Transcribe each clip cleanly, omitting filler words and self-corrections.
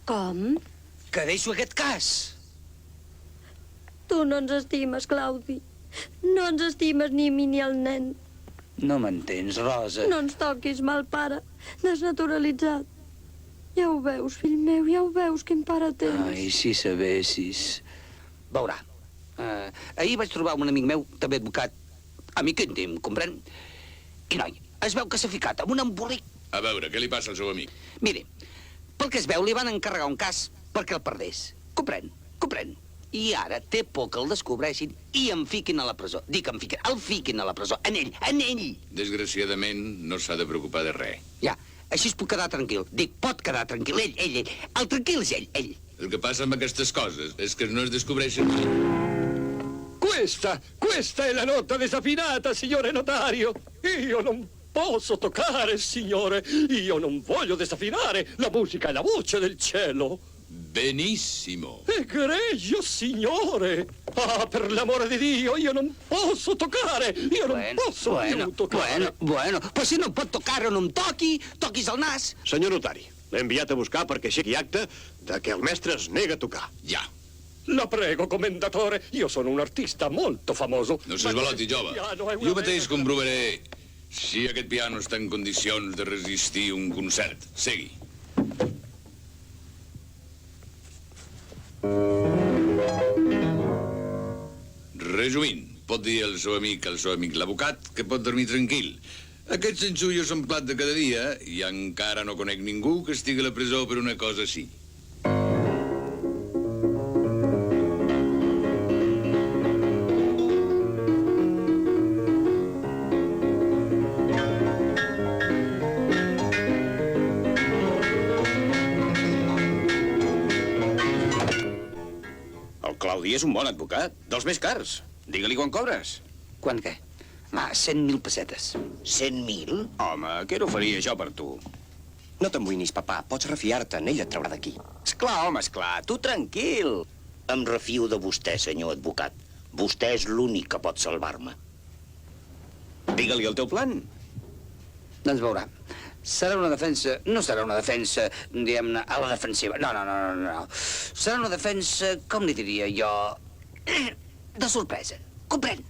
Com? Que deixo aquest cas. Tu no ens estimes, Claudi. No ens estimes ni a mi ni al nen. No m'entens, Rosa. No ens toquis, mal pare. Desnaturalitzat. Ja ho veus, fill meu, ja ho veus, quin pare tens. Ai, si sabessis. Veurà. Ahir vaig trobar un amic meu, també advocat, amic íntim, comprèn? I, noi, es veu que s'ha ficat amb un embolic. A veure, què li passa al seu amic? Mire, pel que es veu, li van encarregar un cas perquè el perdés. Comprèn? I ara té por que el descobreixin i em fiquin a la presó. Dic, el fiquin a la presó. En ell. Desgraciadament, no s'ha de preocupar de res. Ja, així es pot quedar tranquil. Dic, pot quedar tranquil. Ell. El tranquil és ell. El que passa amb aquestes coses és que no es descobreixen... Questa è la nota desafinata, signore notario. Io non posso toccare, signore. Io non voglio desafinare. La musica è la voce del cielo. Benissimo. Egregio, signore. Ah, per l'amore di Dio, io non posso toccare. Io non posso più toccare. Bueno, però si no pot tocar o no em toquis el nas. Senyor notari, l'he enviat a buscar perquè aixequi acte de que el mestre es nega a tocar. Ja. La prego, commendatore. Io sono un artista molto famoso. No s'esvaloti, jove. Jo mateix comprovaré si aquest piano està en condicions de resistir un concert. Segui. Resumint, pot dir al seu amic l'advocat, que pot dormir tranquil. Aquests enxullos són plat de cada dia i encara no conec ningú que estigui a la presó per una cosa així. Claudi és un bon advocat, dels més cars. Digue-li quan cobres. Quan què? 100.000 pessetes. 100.000? Home, què n'oferia jo per tu? No t'amoïnis, papà. Pots refiar-te'n. Ell et traurà d'aquí. Esclar, home, esclar. Tu tranquil. Em refio de vostè, senyor advocat. Vostè és l'únic que pot salvar-me. Digue-li el teu plan. Doncs veurà. Serà una defensa... No serà una defensa, diguem-ne, a la defensiva. No. Serà una defensa, com li diria jo... de sorpresa. Comprèn?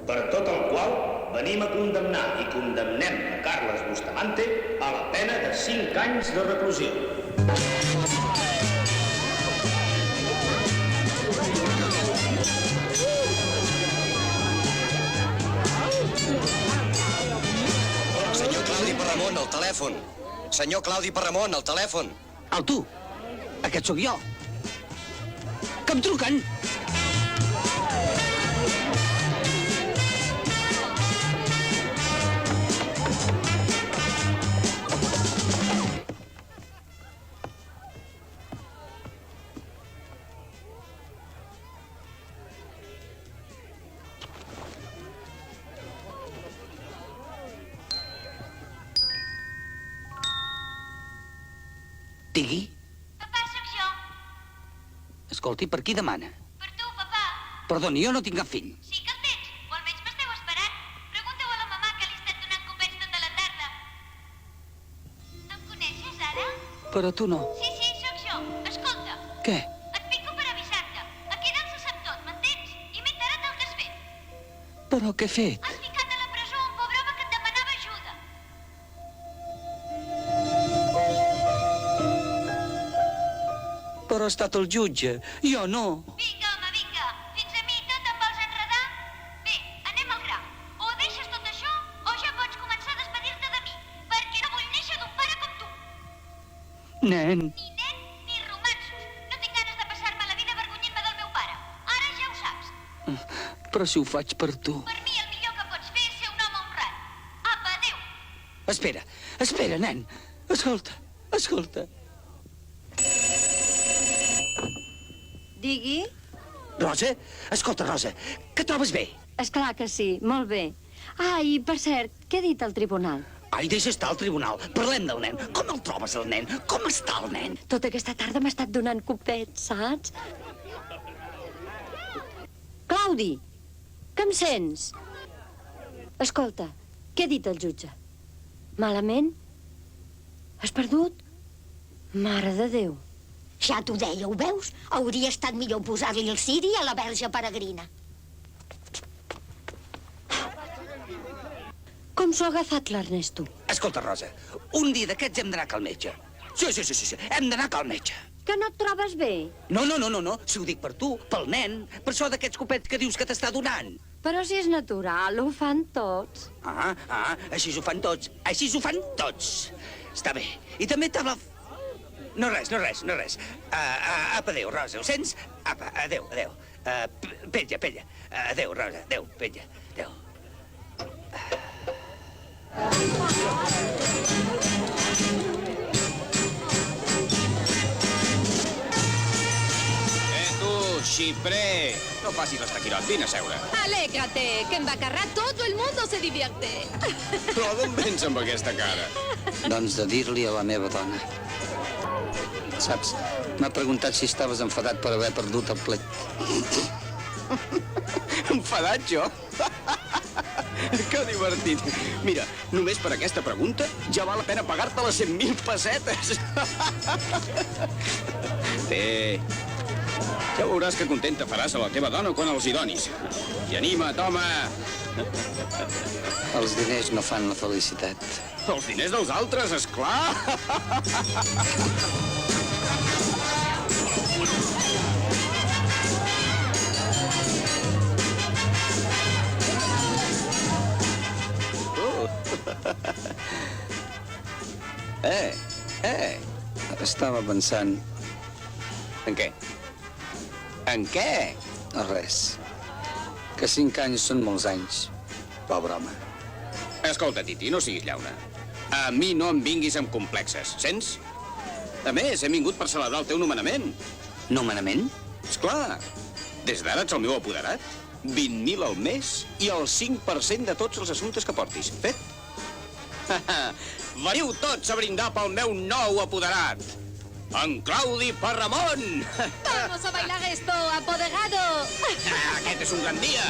Per tot el qual venim a condemnar i condemnem a Carles Bustamante a la pena de 5 anys de reclusió. Senyor Claudi Parramon, al telèfon. Senyor Claudi Parramon, al telèfon. El tu. Aquest sóc jo. Que em truquen. Digui. Papà, sóc jo. Escolti, per qui demana? Per tu, papà. Perdoni, jo no tinc cap fill. Sí que el tens, o almenys m'esteu esperant. Pregunteu a la mamà que li he estat donant copets tota la tarda. Em coneixes, ara? Però tu no. Sí, sóc jo. Escolta. Què? Et pico per avisar-te. Aquí dalt se sap tot, m'entens? I m'he enterat del que has fet. Però què he fet? Has ficat a la presó un pobre home que et demanava ajuda. Però ha estat el jutge. Jo no. Vinga, home, vinga. Fins a mi tot em vols enredar? Bé, anem al gra. O deixes tot això, o ja pots començar a despedir-te de mi, perquè no vull néixer d'un pare com tu. Nen. Ni nen, ni romanços. No tinc ganes de passar-me la vida avergonyint-me del meu pare. Ara ja ho saps. Però si ho faig per tu. Per mi el millor que pots fer és ser un home honrat. Apa, adéu. Espera, nen. Escolta. Digui? Rosa? Escolta, Rosa, que trobes bé? Esclar que sí, molt bé. Ah, i per cert, què ha dit el tribunal? Ai, deixa estar al tribunal. Parlem del nen. Com el trobes, el nen? Com està el nen? Tota aquesta tarda m'ha estat donant copets, saps? Claudi, que em sents? Escolta, què ha dit el jutge? Malament? Has perdut? Mare de Déu. Ja t'ho deia, ho veus? Hauria estat millor posar-li el ciri a la verge peregrina. Com s'ho ha agafat l'Ernesto? Escolta, Rosa, un dia d'aquests hem d'anar al metge. Sí, hem d'anar al metge. Que no et trobes bé? No, si ho dic per tu, pel nen, per això d'aquests copets que dius que t'està donant. Però si és natural, ho fan tots. Així ho fan tots, Està bé. I també t'ha... No res. Apa, adéu, Rosa, ho sents? Apa, adéu. Pella. Adéu, Rosa, adéu, pella, adéu. Tu, xiprer, no facis l'estaquirot, vine a seure. Alégrate, que en Bacarrà todo el mundo se divierte. Però d'on vens amb aquesta cara? Doncs de dir-li a la meva dona. Saps, m'ha preguntat si estaves enfadat per haver perdut el plet. Enfadat, jo? Que divertit. Mira, només per aquesta pregunta ja val la pena pagar-te les 100.000 pessetes. Bé, ja veuràs que contenta faràs a la teva dona quan els hi donis. I anima't, home. Els diners no fan la felicitat. Els diners dels altres, esclar. Estava pensant... En què? En què? No, res. Que 5 anys són molts anys. Pobre home. Escolta, Titi, no siguis llauna. A mi no em vinguis amb complexes, sents? A més, hem vingut per celebrar el teu nomenament. Nomenament? Esclar, des d'ara ets el meu apoderat. 20.000 al mes i el 5% de tots els assumptes que portis. Fet? Veniu tots a brindar pel meu nou apoderat, en Claudi Parramon! Vamos a bailar esto, apoderado! Aquest és un gran dia!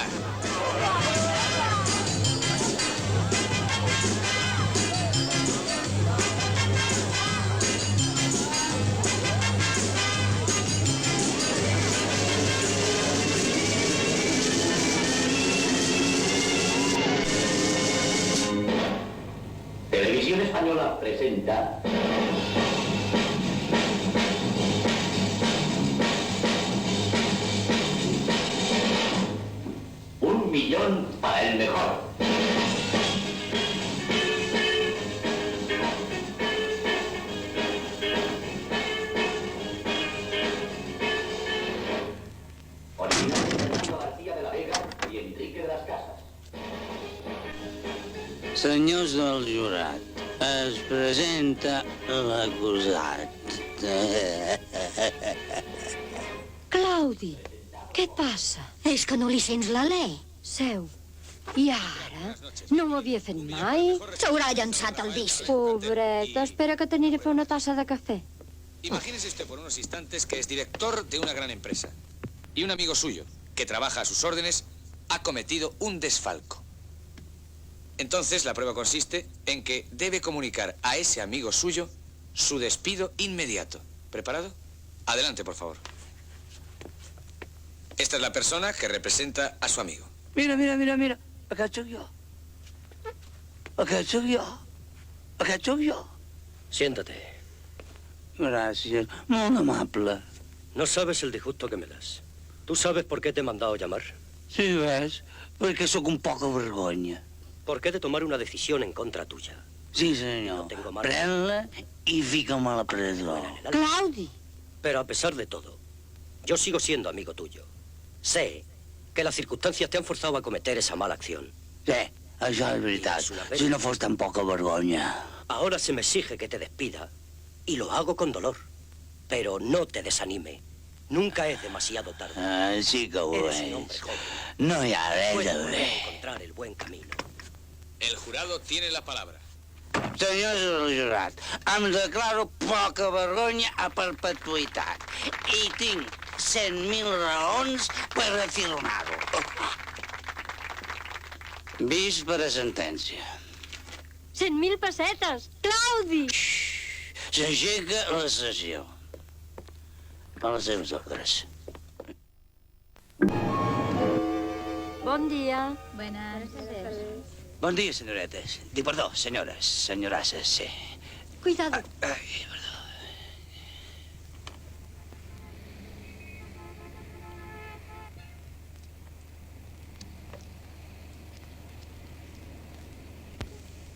Televisión Española presenta... $1 millón para el mejor. Olivia García de la Vega y Enrique de las Casas. Senyors del jurat, es presenta l'acusat. Claudi, què et passa? És que no li sents l'alè. Seu. I ara? No ho havia fet mai? S'haurà llançat el disc. Pobreta, espera que t'aniré a fer una tassa de café. Imagínese usted por unos instantes que es director de una gran empresa y un amigo suyo, que trabaja a sus órdenes, ha cometido un desfalco. Entonces, la prueba consiste en que debe comunicar a ese amigo suyo su despido inmediato. ¿Preparado? Adelante, por favor. Esta es la persona que representa a su amigo. Mira. Aquest sóc jo. Aquest sóc jo. Siéntate. Gràcies, molt amable. No sabes el disgusto que me das. ¿Tú sabes por qué te he mandado llamar? Sí, ves, perquè sóc un poca vergonya. ¿Por qué de tomar una decisión en contra tuya? Sí, senyor. No tengo más. Pren-la i fica'm a la presó. Claudi! Pero a pesar de todo, yo sigo siendo amigo tuyo. Sé que las circunstancias te han forzado a cometer esa mala acción. Sí, això és veritat. Si no fos tan poca vergonya. Ahora se me exige que te despida y lo hago con dolor. Pero no te desanime. Nunca es demasiado tarde. Sí que ho Eres un és. hombre joven. No hi ha res Puedes a volver a fer. encontrar el buen camino. El jurado tiene la palabra. Senyors del jurat, em declaro poca vergonya a perpetuïtat i tinc 100.000 raons per afirmar-ho. Vist per a sentència. 100.000 pessetes! Claudi! S'engega la sessió. A les seves ordres. Bon dia. Bon dia, senyoretes. Perdó, senyores, senyorasses, sí. Cuidado. Ai, perdó.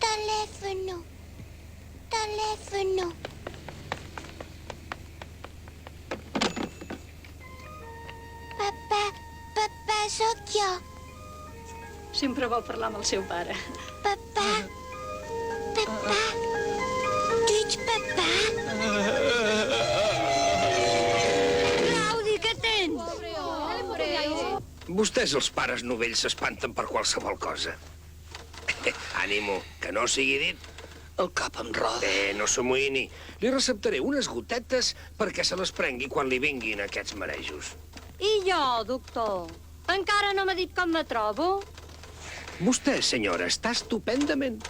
Teléfono. Teléfono. Papà, sóc jo. Sempre vol parlar amb el seu pare. Papà. Tu ets papà? Claudi, què tens? Vostès, els pares novells, s'espanten per qualsevol cosa. Ànimo, que no sigui dit. El cap em roda. No s'amoïni. Li receptaré unes gotetes perquè se les prengui quan li vinguin aquests marejos. I jo, doctor? Encara no m'ha dit com me trobo? Vostè, senyora, està estupendament.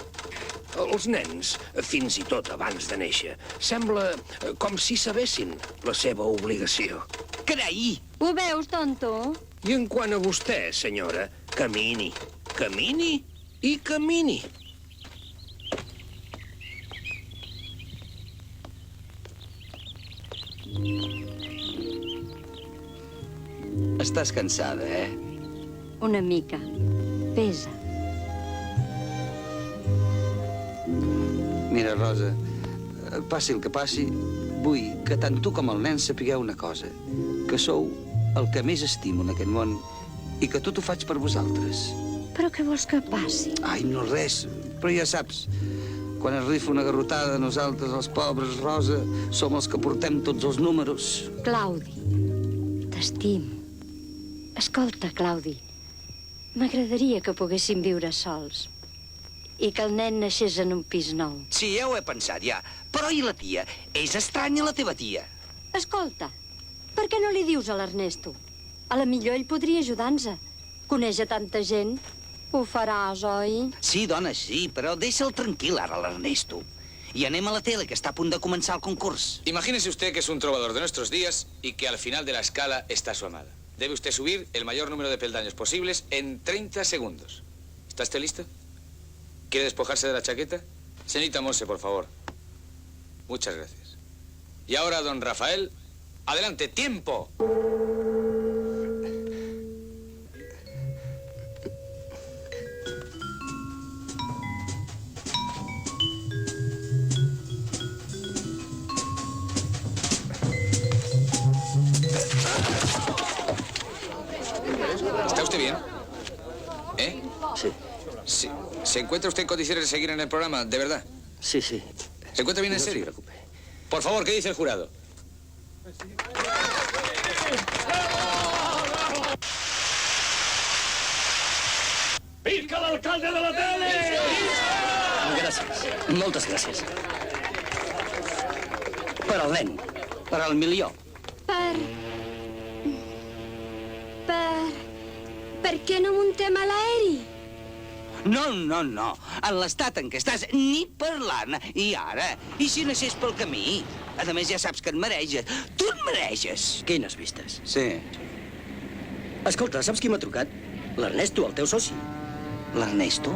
Els nens, fins i tot abans de néixer, sembla com si sabessin la seva obligació. Carai! Ho veus, tonto? I en quant a vostè, senyora, camini, camini i camini. Estàs cansada, eh? Una mica. Pesa. Mira, Rosa, passi el que passi, vull que tant tu com el nen sapigueu una cosa, que sou el que més estimo en aquest món i que tot ho faig per vosaltres. Però què vols que passi? Ai, no res, però ja saps, quan es rifa una garrotada, nosaltres, els pobres, Rosa, som els que portem tots els números. Claudi, t'estimo. Escolta, Claudi, m'agradaria que poguéssim viure sols i que el nen naixés en un pis nou. Sí, ja ho he pensat, ja. Però i la tia? És estranya, la teva tia. Escolta, per què no li dius a l'Ernesto? A la millor ell podria ajudar-nos. Coneix a tanta gent. Ho faràs, oi? Sí, dona, sí, però deixa'l tranquil ara, l'Ernesto. Y anem a la tele, que está a punt de començar el concurs. Imagínese usted que es un trovador de nuestros días y que al final de la escala está su amada. Debe usted subir el mayor número de peldaños posibles en 30 segundos. ¿Está usted listo? ¿Quiere despojarse de la chaqueta? Señorita Monse, por favor. Muchas gracias. Y ahora, don Rafael, adelante, tiempo. ¿Está usted bien? ¿Eh? Sí. Sí. ¿Se encuentra usted en condiciones de seguir en el programa, de verdad? Sí, sí. ¿Se encuentra bien en serio? No se preocupe. Por favor, ¿qué dice el jurado? Visca l'alcalde de la tele! Gràcies. Moltes gràcies. Per al nen. Per al milió. Per què no muntem a l'aeri? No, no, no. En l'estat en què estàs, ni parlant. I ara? I si naixés pel camí? A més, ja saps que et mareges. Tu et mareges. Quines vistes. Sí. Escolta, saps qui m'ha trucat? L'Ernesto, el teu soci. L'Ernesto?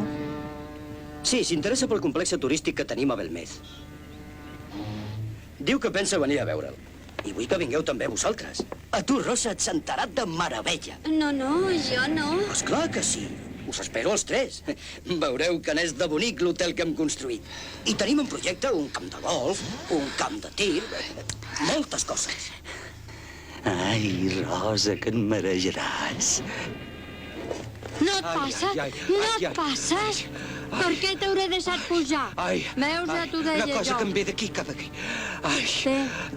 Sí, s'interessa pel complex turístic que tenim a Belmez. Diu que pensa venir a veure'l. I vull que vingueu també vosaltres. A tu, Rosa, et sentarà de meravella. No, jo no. Esclar que sí. Us espero els tres. Veureu que n'és de bonic l'hotel que hem construït. I tenim en projecte un camp de golf, un camp de tir, moltes coses. Ai, Rosa, que et marejaràs. No et passa? No et passes? Per què t'hauré deixat pujar? Veus, ja t'ho deia jo. Una cosa que em ve d'aquí cap aquí. Ai,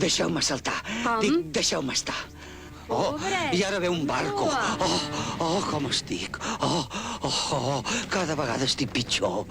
deixeu-me saltar. Com? Dic, deixeu-me estar. Oh, i ara ve un barco. Com estic. Cada vegada estic pitjor.